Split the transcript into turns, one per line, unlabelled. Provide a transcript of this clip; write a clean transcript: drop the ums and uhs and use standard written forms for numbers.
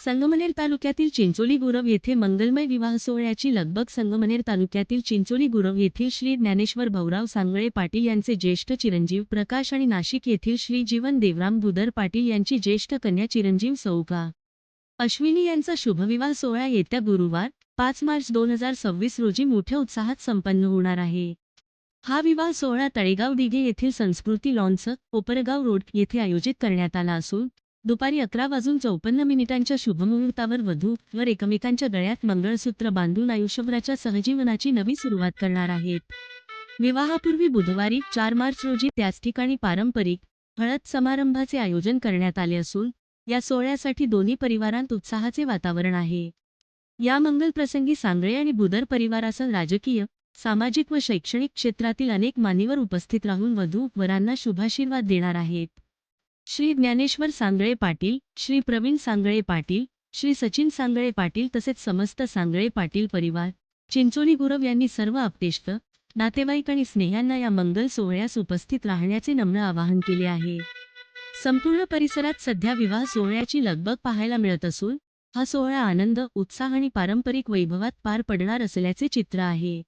संगमनेर तालुक्यातील चिंचोली गुरव येथे मंगलमय विवाह सोहळ्याची लगबग. संगमनेर तालुक्यातील चिंचोली गुरव येथील श्री ज्ञानेश्वर भाऊराव सांगळे पाटील यांचे ज्येष्ठ चिरंजीव प्रकाश आणि नाशिक येथील श्री जीवन देवराम बुदर पाटील यांची ज्येष्ठ कन्या चिरंजीव सौका अश्विनी यांचा शुभविवाह सोहळा येत्या गुरुवार 5 मार्च 2026 रोजी मोठ्या उत्साहात संपन्न होणार आहे. हा विवाह सोहळा तळेगाव दिघे येथील संस्कृती लॉन्स, कोपरगाव रोड येथे आयोजित करण्यात आला असून दुपारी 11:54 शुभमुहूर्तावर वधू वर एकमेकांच्या गळ्यात मंगळसूत्र बांधून आयुष्यभराच्या सहजीवनाची नवी सुरुवात करणार आहेत. विवाहापूर्वी बुधवारी 4 मार्च रोजी त्याच ठिकाणी पारंपरिक हळद समारंभाचे आयोजन करण्यात आले असून या सोहळ्यासाठी दोन्ही परिवारांत उत्साहाचे वातावरण आहे. या मंगल प्रसंगी सांगळे आणि बुदर परिवारासह राजकीय, सामाजिक व शैक्षणिक क्षेत्रातील अनेक मान्यवर उपस्थित राहून वधू वरांना शुभाशीर्वाद देणार आहेत. श्री ज्ञानेश्वर सांगळे पाटील, श्री प्रवीण सांगळे पाटील, श्री सचिन सांगळे पाटील तसेच समस्त सांगळे पाटील परिवार, चिंचोली गुरव यांनी सर्व आप्तेष्ट, नातेवाईक आणि स्नेह्यांना या मंगल सोहळ्यास उपस्थित राहण्याचे नम्र आवाहन केले आहे. संपूर्ण परिसरात सध्या विवाह सोहळ्याची लगबग पाहायला मिळत असून हा सोहळा आनंद, उत्साह आणि पारंपरिक वैभवात पार पडणार असल्याचे चित्र आहे.